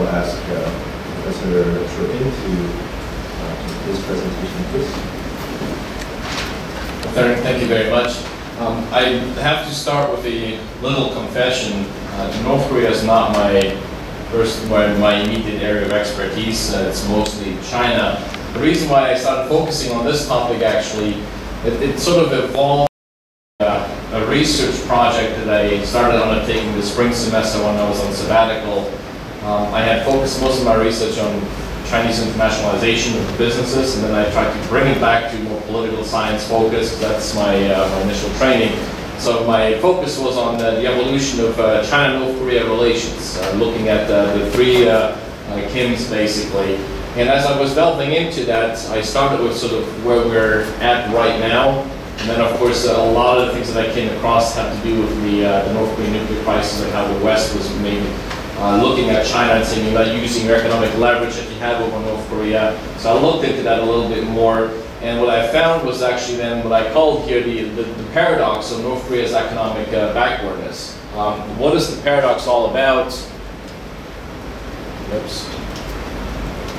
ask Professor Schortgen to his presentation, please. Thank you very much. I have to start with a little confession. North Korea is not my immediate area of expertise. It's mostly China. The reason why I started focusing on this topic, actually, it sort of evolved a research project that I started undertaking the spring semester when I was on sabbatical. I had focused most of my research on Chinese internationalization of the businesses, and then I tried to bring it back to more political science focus. That's my initial training. So my focus was on the evolution of China-North Korea relations, looking at the three Kims, basically. And as I was delving into that, I started with sort of where we're at right now. And then, of course, a lot of the things that I came across had to do with the North Korean nuclear crisis and how the West was maybe looking at China and saying you're not using your economic leverage that you have over North Korea. So I looked into that a little bit more. And what I found was actually then what I called here the paradox of North Korea's economic backwardness. What is the paradox all about? Oops.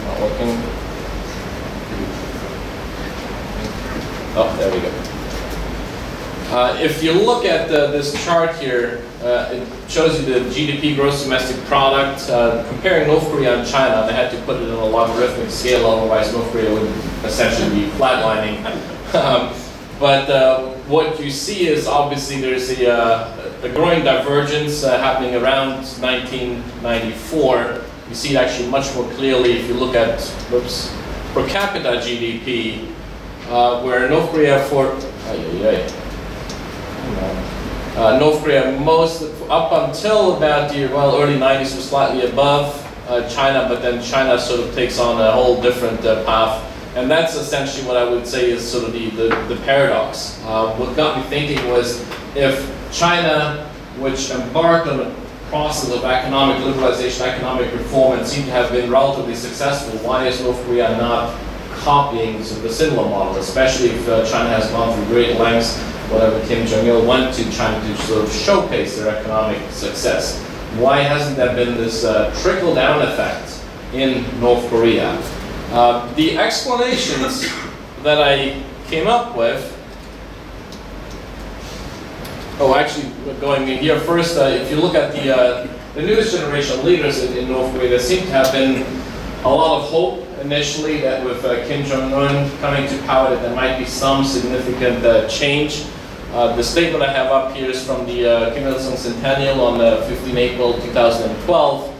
Not working. Oh, there we go. If you look at this chart here, it shows you the GDP, gross domestic product, comparing North Korea and China. They had to put it on a logarithmic scale, otherwise North Korea would essentially be flatlining. But what you see is obviously there's a growing divergence happening around 1994. You see it actually much more clearly if you look at per capita GDP, where North Korea North Korea up until about the early 90s was slightly above China, but then China sort of takes on a whole different path. And that's essentially what I would say is sort of the paradox. What got me thinking was if China, which embarked on a process of economic liberalization, economic reform, and seemed to have been relatively successful, why is North Korea not copying sort of a similar model, especially if China has gone through great lengths, whatever Kim Jong-il went to China to sort of showcase their economic success. Why hasn't there been this trickle-down effect in North Korea? The explanations that I came up with, actually going in here first, if you look at the newest generation of leaders in North Korea, there seem to have been a lot of hope initially that with Kim Jong-un coming to power that there might be some significant change. The statement I have up here is from the Kim Il-sung Centennial on 15 April 2012.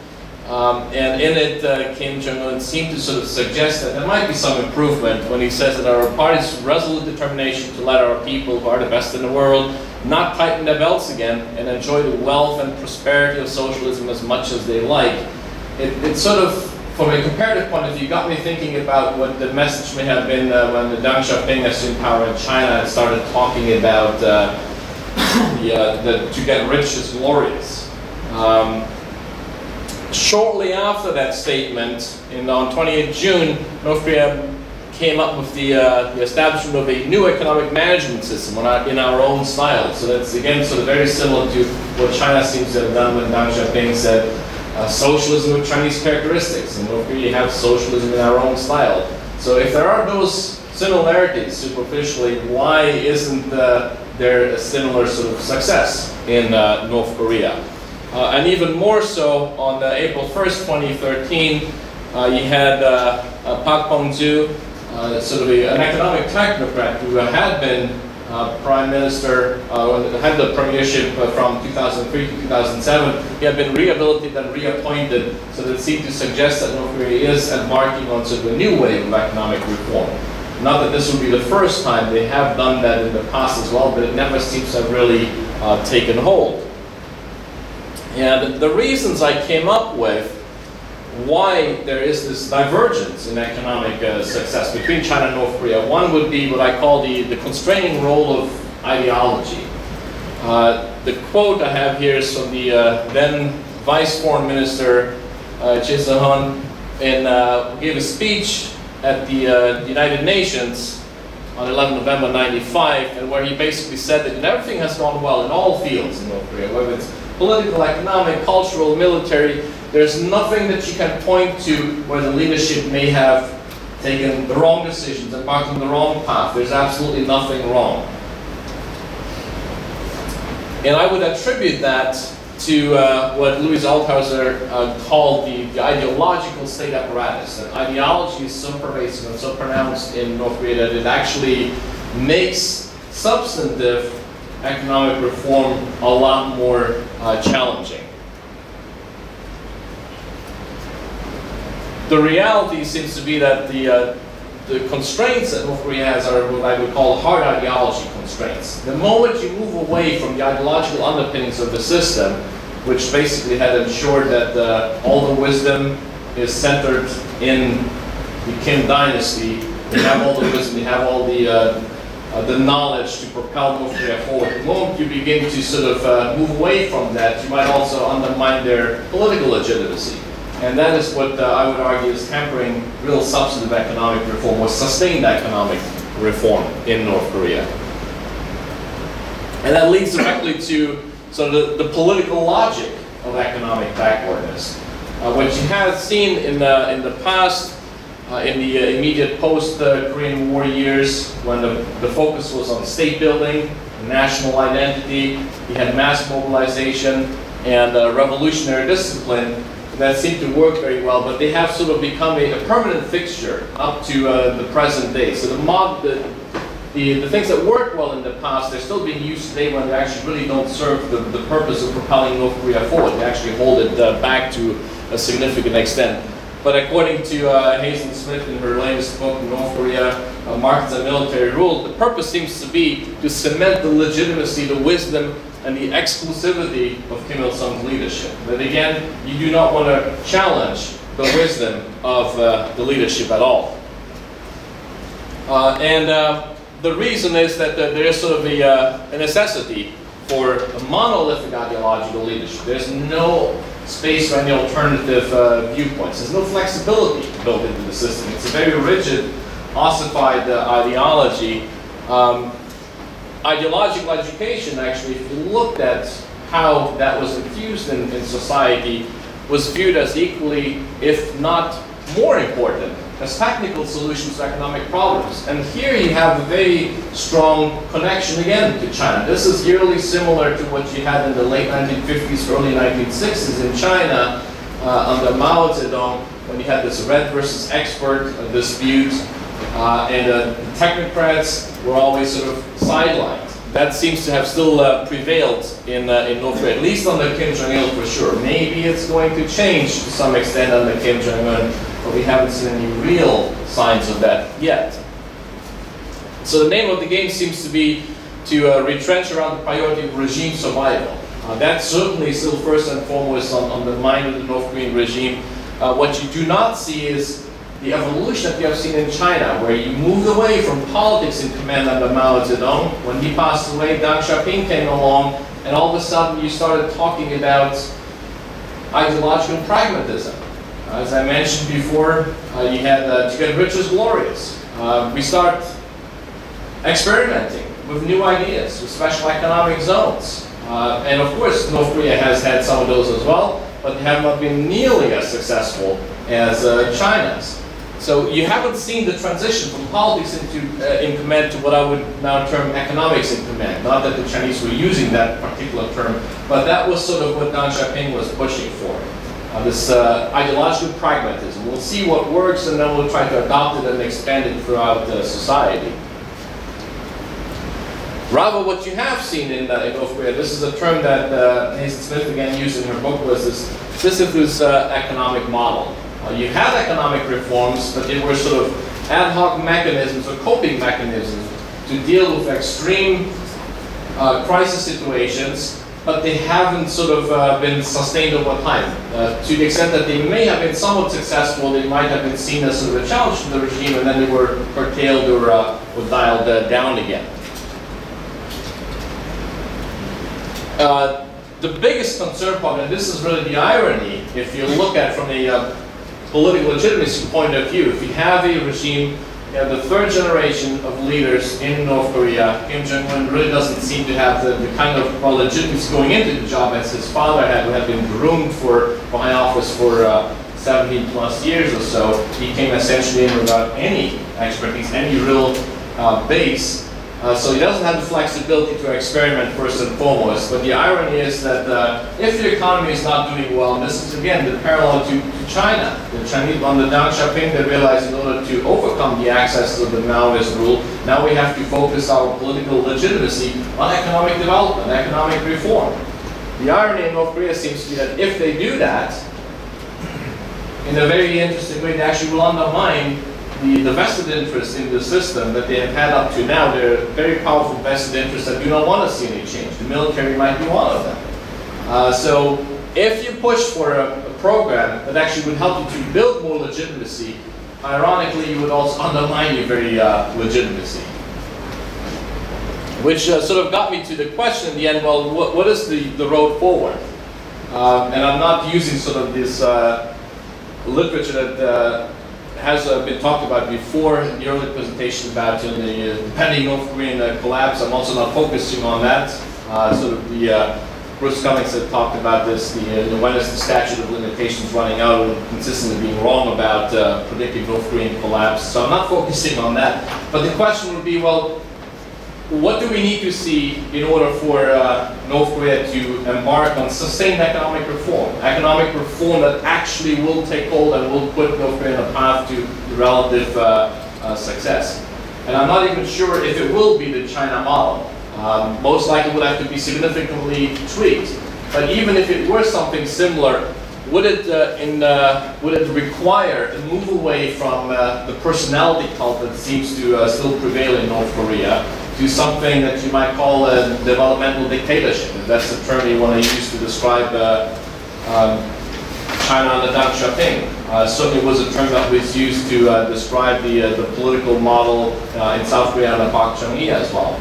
And in it, Kim Jong-un seemed to sort of suggest that there might be some improvement when he says that our party's resolute determination to let our people, who are the best in the world, not tighten their belts again and enjoy the wealth and prosperity of socialism as much as they like. It sort of, from a comparative point of view, got me thinking about what the message may have been when the Deng Xiaoping assumed power in China and started talking about to get rich is glorious. Shortly after that statement, on 28 June, North Korea came up with the establishment of a new economic management system in our own style. So that's again sort of very similar to what China seems to have done when Deng Xiaoping said socialism with Chinese characteristics, and North Korea have socialism in our own style. So if there are those similarities superficially, why isn't there a similar sort of success in North Korea? And even more so, on April 1st, 2013, you had Park Bong-joo, sort of an economic technocrat who had been Prime Minister, had the premiership from 2003 to 2007. He had been rehabilitated and reappointed, so that seemed to suggest that North Korea is embarking on sort of a new wave of economic reform. Not that this would be the first time, they have done that in the past as well, but it never seems to have really taken hold. And the reasons I came up with why there is this divergence in economic success between China and North Korea, one would be what I call the constraining role of ideology. The quote I have here is from the then Vice Foreign Minister Choi Soon-hun, and gave a speech at the United Nations on 11 November 95, and where he basically said that everything has gone well in all fields in North Korea, whether it's political, economic, cultural, military. There's nothing that you can point to where the leadership may have taken the wrong decisions, embarked on the wrong path. There's absolutely nothing wrong. And I would attribute that to what Louis Althusser called the ideological state apparatus. That ideology is so pervasive and so pronounced in North Korea that it actually makes substantive economic reform a lot more challenging. The reality seems to be that the constraints that North Korea has are what I would call hard ideology constraints. The moment you move away from the ideological underpinnings of the system, which basically had ensured that all the wisdom is centered in the Kim dynasty, you have all the wisdom, you have all the knowledge to propel North Korea forward. The moment you begin to sort of move away from that, you might also undermine their political legitimacy. And that is what I would argue is hampering real substantive economic reform or sustained economic reform in North Korea. And that leads directly to sort of the political logic of economic backwardness. What you have seen in the past, in the immediate post-Korean War years, when the focus was on state building, national identity, you had mass mobilization and revolutionary discipline, that seem to work very well, but they have sort of become a permanent fixture up to the present day. So the things that worked well in the past, they're still being used today when they actually really don't serve the purpose of propelling North Korea forward. They actually hold it back to a significant extent. But according to Hazen Smith in her latest book, North Korea, Markets and Military Rule, the purpose seems to be to cement the legitimacy, the wisdom, and the exclusivity of Kim Il-sung's leadership. But again, you do not want to challenge the wisdom of the leadership at all. The reason is that there is sort of a necessity for a monolithic ideological leadership. There's no space for any alternative viewpoints. There's no flexibility built into the system. It's a very rigid, ossified ideology. Ideological education, actually, if you looked at how that was infused in society, was viewed as equally, if not more important, as technical solutions to economic problems. And here you have a very strong connection again to China. This is eerily similar to what you had in the late 1950s, early 1960s in China under Mao Zedong, when you had this red versus expert dispute, and the technocrats were always sort of sidelined. That seems to have still prevailed in North Korea, at least under Kim Jong-il for sure. Maybe it's going to change to some extent under Kim Jong-un, but we haven't seen any real signs of that yet. So the name of the game seems to be to retrench around the priority of regime survival. That's certainly still first and foremost on the mind of the North Korean regime. What you do not see is the evolution that you have seen in China, where you moved away from politics in command under Mao Zedong. When he passed away, Deng Xiaoping came along, and all of a sudden you started talking about ideological pragmatism. As I mentioned before, you had to get rich is glorious. We start experimenting with new ideas, with special economic zones. And of course, North Korea has had some of those as well, but they have not been nearly as successful as China's. So you haven't seen the transition from politics in command to what I would now term economics in command. Not that the Chinese were using that particular term, but that was sort of what Deng Xiaoping was pushing for. This ideological pragmatism. We'll see what works, and then we'll try to adopt it and expand it throughout society. Rather, what you have seen in North Korea, this is a term that Hazen Smith again used in her book, was this Sisyphus economic model. You had economic reforms, but they were sort of ad hoc mechanisms or coping mechanisms to deal with extreme crisis situations, but they haven't sort of been sustained over time. To the extent that they may have been somewhat successful, they might have been seen as sort of a challenge to the regime, and then they were curtailed or dialed down again. The biggest concern point, and this is really the irony, if you look at it from a political legitimacy point of view, if you have a regime you have the third generation of leaders in North Korea. Kim Jong-un really doesn't seem to have the kind of legitimacy going into the job as his father had, who had been groomed for high office for 17 plus years or so. He came essentially in without any expertise, any real base. So he doesn't have the flexibility to experiment first and foremost. But the irony is that if the economy is not doing well, and this is again the parallel to China. The Chinese, under Deng Xiaoping, they realized in order to overcome the excesses of the Maoist rule, now we have to focus our political legitimacy on economic development, economic reform. The irony in North Korea seems to be that if they do that, in a very interesting way, they actually will undermine the vested interest in the system that they have had up to now. There are very powerful vested interests that do not want to see any change. The military might be one of them. So if you push for a program that actually would help you to build more legitimacy, ironically, you would also undermine your very legitimacy. Which sort of got me to the question in the end, well, what is the road forward? And I'm not using sort of this literature that has been talked about before in the early presentation about the pending North Korean collapse. I'm also not focusing on that. Sort of the Bruce Cummings had talked about this. When is the statute of limitations running out, and consistently being wrong about predicting North Korean collapse. So I'm not focusing on that. But the question would be, well, what do we need to see in order for North Korea to embark on sustained economic reform? Economic reform that actually will take hold and will put North Korea on a path to relative success. And I'm not even sure if it will be the China model. Most likely it would have to be significantly tweaked. But even if it were something similar, would it require a move away from the personality cult that seems to still prevail in North Korea to something that you might call a developmental dictatorship? If that's the term you want to use to describe China under Deng Xiaoping. Certainly was a term that was used to describe the political model in South Korea under Park Chung-hee as well.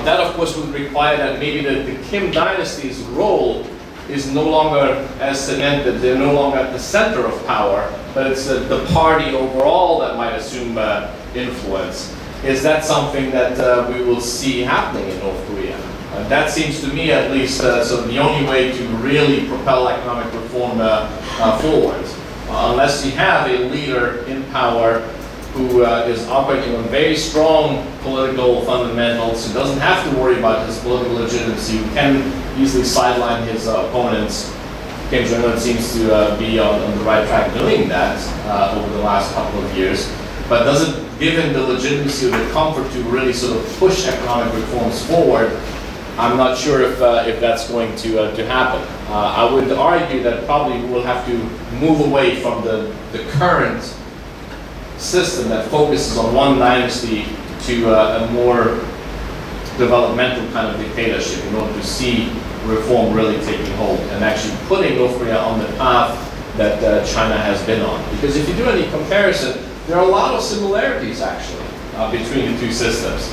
That, of course, would require that maybe the Kim dynasty's role is no longer as cemented. They're no longer at the center of power, but it's the party overall that might assume influence. Is that something that we will see happening in North Korea? That seems to me, at least, sort of the only way to really propel economic reform forward. Unless you have a leader in power who is operating on very strong political fundamentals, who doesn't have to worry about his political legitimacy, who can easily sideline his opponents. Kim Jong-un seems to be on the right track doing that over the last couple of years. But does it give him the legitimacy or the comfort to really sort of push economic reforms forward? I'm not sure if that's going to happen. I would argue that probably we'll have to move away from the current system that focuses on one dynasty to a more developmental kind of dictatorship in order to see reform really taking hold and actually putting North Korea on the path that China has been on. Because if you do any comparison, there are a lot of similarities actually between the two systems.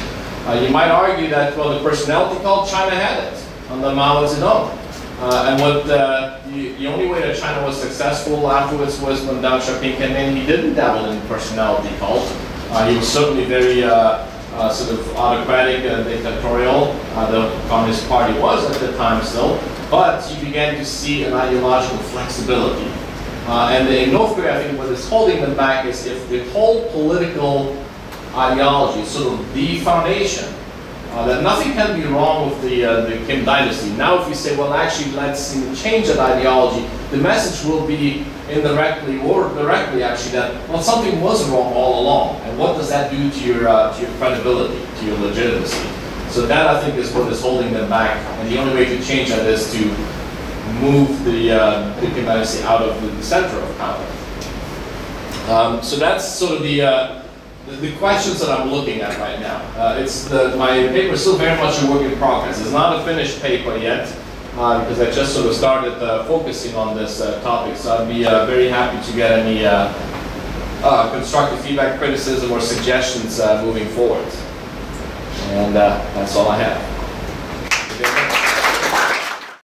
You might argue that, well, the personality cult, China had it under Mao Zedong. And what the only way that China was successful afterwards was when Deng Xiaoping came in. He didn't dabble in personality cult. He was certainly very sort of autocratic, dictatorial. The Communist Party was at the time still, but you began to see an ideological flexibility. And in North Korea, I think what is holding them back is if the whole political ideology is sort of the foundation, that nothing can be wrong with the Kim dynasty. Now if you say, well, actually, let's change that ideology, the message will be indirectly or directly, actually, that, well, something was wrong all along. And what does that do to your credibility, to your legitimacy? So that, I think, is what is holding them back. And the only way to change that is to move the Kim dynasty out of the center of power. So that's sort of the questions that I'm looking at right now. My paper is still very much a work in progress. It's not a finished paper yet, because I just sort of started focusing on this topic. So I'd be very happy to get any constructive feedback, criticism, or suggestions moving forward. And that's all I have.